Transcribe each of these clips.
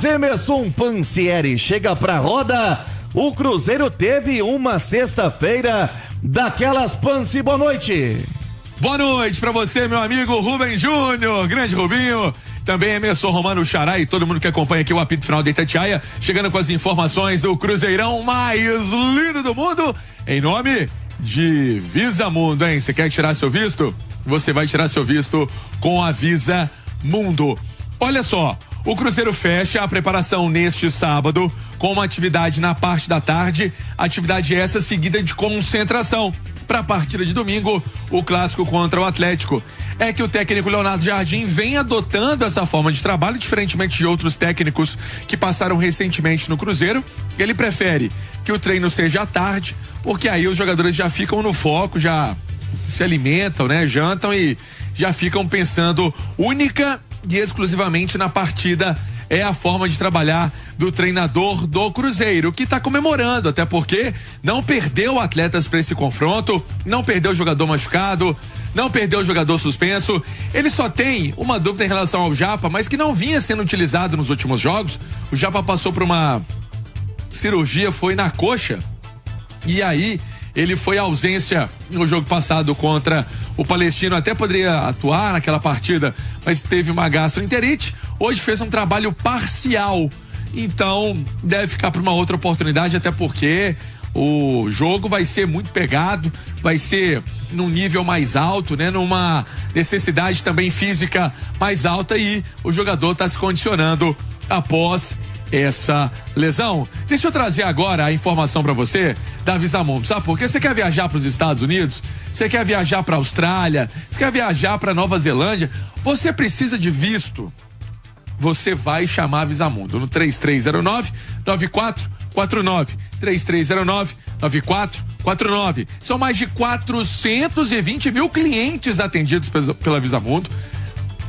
Emerson Pansieri chega pra roda. O Cruzeiro teve uma sexta-feira daquelas. Pansi, boa noite. Boa noite pra você, meu amigo Rubem Júnior, grande Rubinho. Também Emerson Romano Xará e todo mundo que acompanha aqui o apito final da Itatiaia, chegando com as informações do Cruzeirão mais lindo do mundo, em nome de Visa Mundo, hein? Você quer tirar seu visto? Você vai tirar seu visto com a Visa Mundo. Olha só, o Cruzeiro fecha a preparação neste sábado com uma atividade na parte da tarde, atividade essa seguida de concentração para a partida de domingo, o clássico contra o Atlético. É que o técnico Leonardo Jardim vem adotando essa forma de trabalho, diferentemente de outros técnicos que passaram recentemente no Cruzeiro. Ele prefere que o treino seja à tarde, porque aí os jogadores já ficam no foco, já se alimentam, né? Jantam e já ficam pensando única e exclusivamente na partida. É a forma de trabalhar do treinador do Cruzeiro, que está comemorando, até porque não perdeu atletas para esse confronto, não perdeu jogador machucado, não perdeu jogador suspenso. Ele só tem uma dúvida em relação ao Japa, mas que não vinha sendo utilizado nos últimos jogos. O Japa passou por uma cirurgia, foi na coxa, e aí ele foi à ausência no jogo passado contra o Palestino, até poderia atuar naquela partida, mas teve uma gastroenterite. Hoje fez um trabalho parcial, então deve ficar para uma outra oportunidade, até porque o jogo vai ser muito pegado, vai ser num nível mais alto, né? Numa necessidade também física mais alta, e o jogador está se condicionando após essa lesão. Deixa eu trazer agora a informação para você da Visa Mundo, sabe por quê? Você quer viajar para os Estados Unidos? Você quer viajar para a Austrália? Você quer viajar para Nova Zelândia? Você precisa de visto? Você vai chamar a Visa Mundo no 3309-9449. 3309-9449. São mais de 420 mil clientes atendidos pela Visa Mundo.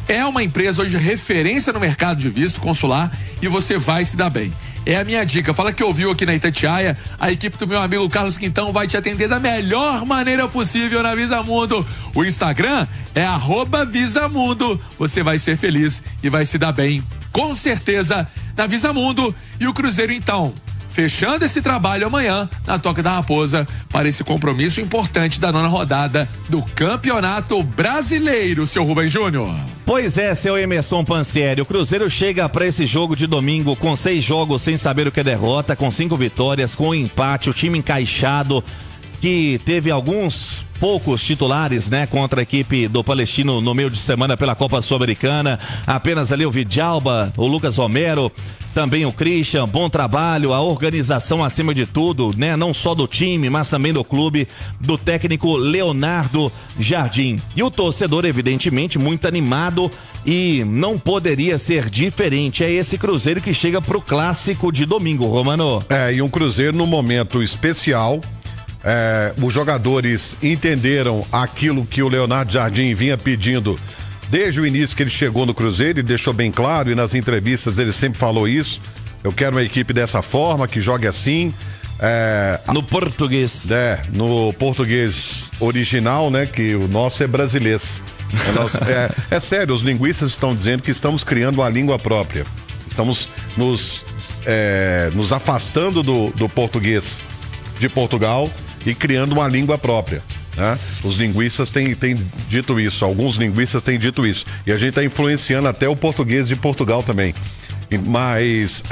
É uma empresa hoje referência no mercado de visto consular e você vai se dar bem. É a minha dica. Fala que ouviu aqui na Itatiaia. A equipe do meu amigo Carlos Quintão vai te atender da melhor maneira possível na Visa Mundo. O Instagram é @Visamundo. Você vai ser feliz e vai se dar bem, com certeza, na Visa Mundo. E o Cruzeiro, então, fechando esse trabalho amanhã na Toca da Raposa para esse compromisso importante da 9ª rodada do Campeonato Brasileiro, seu Rubem Júnior. Pois é, seu Emerson Pansieri, o Cruzeiro chega para esse jogo de domingo com 6 jogos sem saber o que é derrota, com 5 vitórias, com empate, o time encaixado, que teve alguns poucos titulares, né, contra a equipe do Palestino no meio de semana pela Copa Sul-Americana. Apenas ali o Vidalba, o Lucas Romero, também o Christian. Bom trabalho, a organização acima de tudo, né, não só do time, mas também do clube, do técnico Leonardo Jardim. E o torcedor, evidentemente, muito animado, e não poderia ser diferente. É esse Cruzeiro que chega pro clássico de domingo, Romano. E um Cruzeiro num momento especial. Os jogadores entenderam aquilo que o Leonardo Jardim vinha pedindo desde o início que ele chegou no Cruzeiro, e deixou bem claro, e nas entrevistas ele sempre falou isso: eu quero uma equipe dessa forma, que jogue assim. No português. No português original, né? Que o nosso é brasileiro. É sério, os linguistas estão dizendo que estamos criando uma língua própria. Estamos nos afastando do português de Portugal e criando uma língua própria, né? Os linguistas têm dito isso, alguns linguistas têm dito isso, e a gente está influenciando até o português de Portugal também. Mas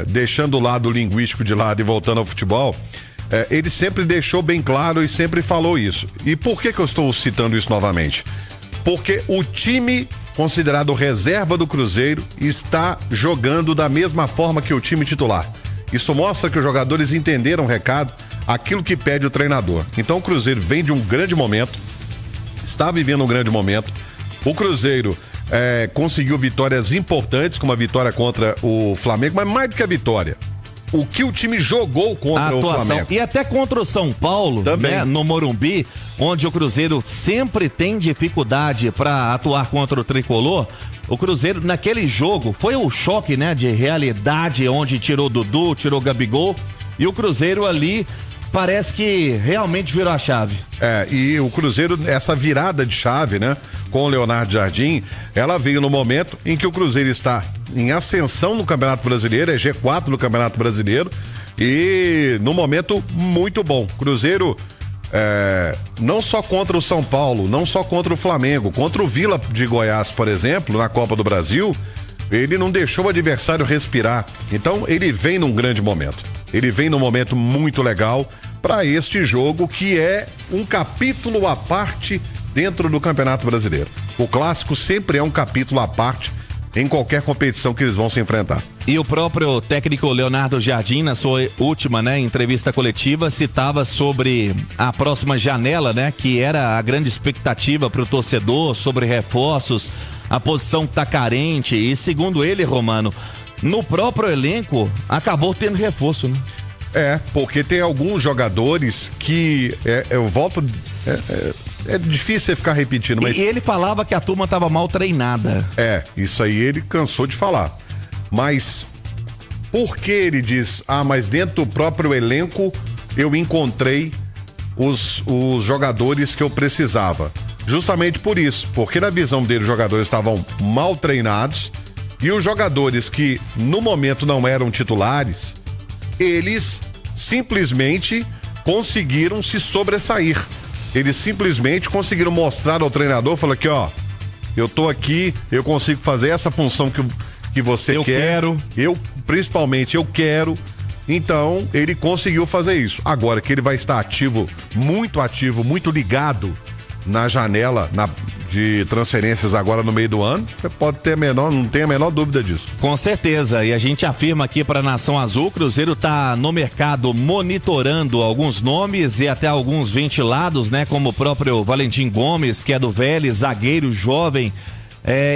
deixando o lado linguístico de lado e voltando ao futebol, ele sempre deixou bem claro e sempre falou isso. E por que eu estou citando isso novamente? Porque o time considerado reserva do Cruzeiro está jogando da mesma forma que o time titular. Isso mostra que os jogadores entenderam o recado, aquilo que pede o treinador. Então o Cruzeiro vem de um grande momento, está vivendo um grande momento. O Cruzeiro conseguiu vitórias importantes, como a vitória contra o Flamengo, mas mais do que a vitória, o que o time jogou contra o Flamengo. E até contra o São Paulo, né, no Morumbi, onde o Cruzeiro sempre tem dificuldade para atuar contra o Tricolor. O Cruzeiro, naquele jogo, foi um choque, né, de realidade, onde tirou o Dudu, tirou o Gabigol, e o Cruzeiro ali parece que realmente virou a chave. E o Cruzeiro, essa virada de chave, né, com o Leonardo Jardim, ela veio no momento em que o Cruzeiro está em ascensão no Campeonato Brasileiro, é G4 no Campeonato Brasileiro e num momento muito bom. Cruzeiro não só contra o São Paulo, não só contra o Flamengo, contra o Vila de Goiás, por exemplo, na Copa do Brasil, ele não deixou o adversário respirar. Então ele vem num grande momento. Ele vem num momento muito legal para este jogo que é um capítulo à parte dentro do Campeonato Brasileiro. O clássico sempre é um capítulo à parte em qualquer competição que eles vão se enfrentar. E o próprio técnico Leonardo Jardim, na sua última, entrevista coletiva, citava sobre a próxima janela, que era a grande expectativa para o torcedor, sobre reforços, a posição que tá carente. E segundo ele, Romano, no próprio elenco acabou tendo reforço, né? Porque tem alguns jogadores que eu volto. É difícil você ficar repetindo, mas... E ele falava que a turma estava mal treinada. Isso aí ele cansou de falar. Mas por que ele diz, mas dentro do próprio elenco eu encontrei os jogadores que eu precisava? Justamente por isso, porque na visão dele os jogadores estavam mal treinados e os jogadores que no momento não eram titulares, eles simplesmente conseguiram se sobressair. Eles simplesmente conseguiram mostrar ao treinador, falou aqui, eu tô aqui, eu consigo fazer essa função que você quer. Principalmente eu quero. Então, ele conseguiu fazer isso. Agora que ele vai estar ativo, muito ligado na janela de transferências agora no meio do ano, você pode ter não tem a menor dúvida disso. Com certeza, e a gente afirma aqui para a Nação Azul, o Cruzeiro tá no mercado monitorando alguns nomes e até alguns ventilados, como o próprio Valentim Gomes, que é do Vélez, zagueiro jovem,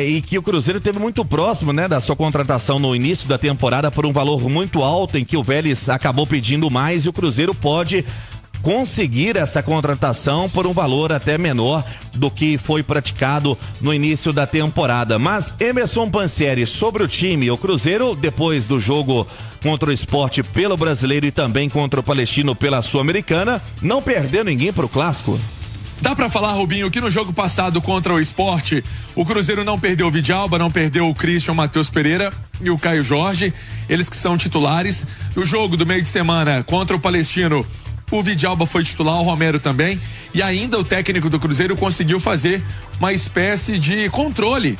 e que o Cruzeiro teve muito próximo, da sua contratação no início da temporada por um valor muito alto, em que o Vélez acabou pedindo mais e o Cruzeiro pode conseguir essa contratação por um valor até menor do que foi praticado no início da temporada. Mas Emerson Pansieri, sobre o time, o Cruzeiro, depois do jogo contra o Sport pelo Brasileiro e também contra o Palestino pela Sul-Americana, não perdeu ninguém pro Clássico. Dá pra falar, Rubinho, que no jogo passado contra o Sport, o Cruzeiro não perdeu o Vidalba, não perdeu o Christian, o Matheus Pereira e o Caio Jorge, eles que são titulares. No jogo do meio de semana contra o Palestino, o Vidalba foi titular, o Romero também, e ainda o técnico do Cruzeiro conseguiu fazer uma espécie de controle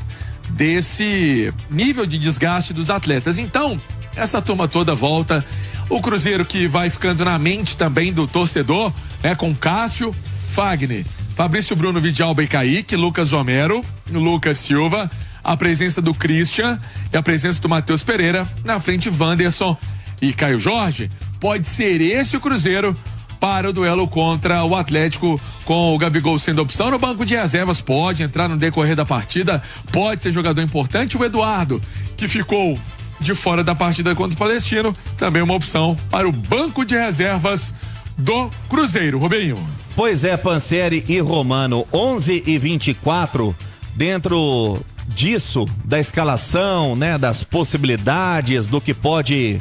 desse nível de desgaste dos atletas. Então, essa turma toda volta. O Cruzeiro que vai ficando na mente também do torcedor, com Cássio, Fagner, Fabrício Bruno, Vidalba e Kaique, Lucas Romero, Lucas Silva, a presença do Christian e a presença do Matheus Pereira, na frente Wanderson e Caio Jorge. Pode ser esse o Cruzeiro para o duelo contra o Atlético, com o Gabigol sendo opção. No banco de reservas pode entrar no decorrer da partida, pode ser jogador importante. O Eduardo, que ficou de fora da partida contra o Palestino, também uma opção para o banco de reservas do Cruzeiro. Rubinho. Pois é, Pansieri e Romano, 11h24, dentro disso, da escalação, das possibilidades, do que pode,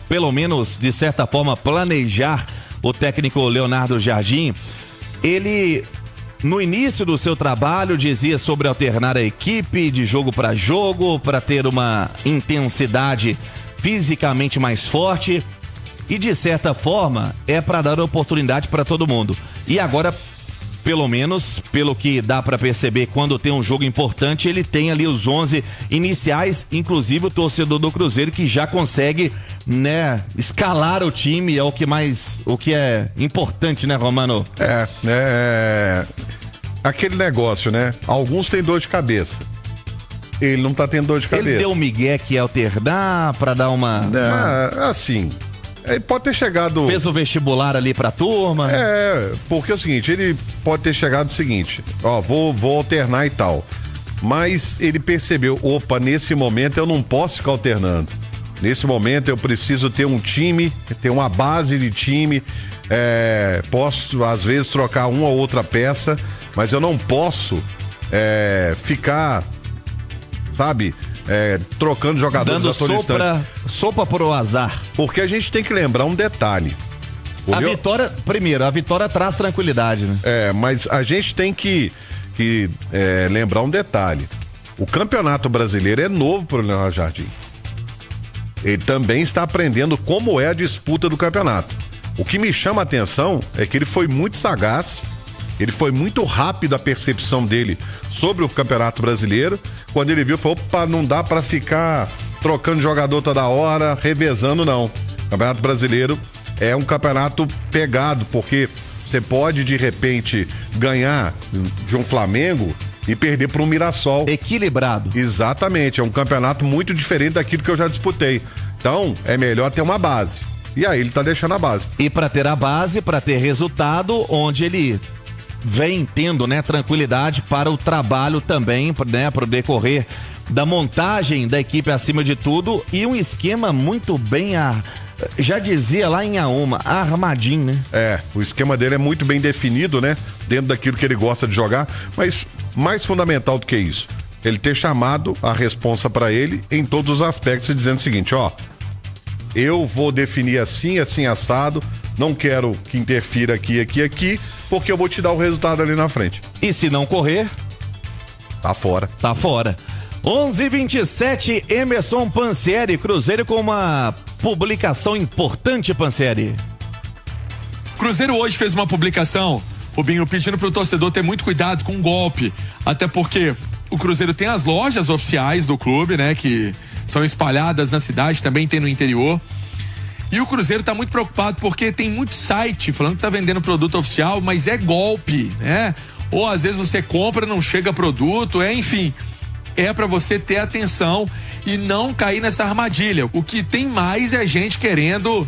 pelo menos de certa forma, planejar o técnico Leonardo Jardim. Ele, no início do seu trabalho, dizia sobre alternar a equipe de jogo para jogo, para ter uma intensidade fisicamente mais forte e, de certa forma, é para dar oportunidade para todo mundo. E agora, pelo menos, pelo que dá para perceber, quando tem um jogo importante, ele tem ali os 11 iniciais, inclusive o torcedor do Cruzeiro que já consegue, escalar o time, é o que é importante, Romano? Aquele negócio, alguns têm dor de cabeça. Ele não tá tendo dor de cabeça. Ele deu o migué que ia alternar para dar uma... Assim... Ele pode ter chegado... Fez o vestibular ali pra turma. Porque é o seguinte, ele pode ter chegado o seguinte, vou alternar e tal. Mas ele percebeu, nesse momento eu não posso ficar alternando. Nesse momento eu preciso ter um time, ter uma base de time. Posso, às vezes, trocar uma ou outra peça, mas eu não posso ficar, trocando jogadores a todo instante. Sopa pro azar. Porque a gente tem que lembrar um detalhe. A vitória traz tranquilidade, mas a gente tem que lembrar um detalhe. O Campeonato Brasileiro é novo para o Leonardo Jardim. Ele também está aprendendo como é a disputa do campeonato. O que me chama a atenção é que ele foi muito sagaz, ele foi muito rápido a percepção dele sobre o Campeonato Brasileiro. Quando ele viu, falou, opa, não dá para ficar trocando jogador toda hora, revezando, não. O Campeonato Brasileiro é um campeonato pegado, porque você pode, de repente, ganhar de um Flamengo e perder para um Mirassol. Equilibrado. Exatamente, é um campeonato muito diferente daquilo que eu já disputei. Então, é melhor ter uma base. E aí ele tá deixando a base. E para ter a base, para ter resultado, onde ele vem tendo, né, tranquilidade para o trabalho também, né, para o decorrer da montagem da equipe acima de tudo, e um esquema muito bem, já dizia lá em Auma, armadinho, né? É, o esquema dele é muito bem definido, né, dentro daquilo que ele gosta de jogar, mas mais fundamental do que isso, ele ter chamado a responsa para ele em todos os aspectos e dizendo o seguinte, ó, eu vou definir assim, assim assado, não quero que interfira aqui, porque eu vou te dar o resultado ali na frente. E se não correr? Tá fora. Tá fora. 11:27, Emerson Pansieri, Cruzeiro com uma publicação importante, Pansieri. Cruzeiro hoje fez uma publicação, Rubinho, pedindo pro torcedor ter muito cuidado com o golpe, até porque o Cruzeiro tem as lojas oficiais do clube, né, que são espalhadas na cidade, também tem no interior. E o Cruzeiro tá muito preocupado porque tem muito site falando que tá vendendo produto oficial, mas é golpe, né? Ou às vezes você compra, não chega produto, enfim. É para você ter atenção e não cair nessa armadilha. O que tem mais é gente querendo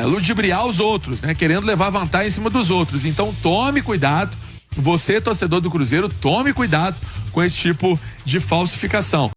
ludibriar os outros, né? Querendo levar vantagem em cima dos outros. Então tome cuidado, você torcedor do Cruzeiro, tome cuidado com esse tipo de falsificação.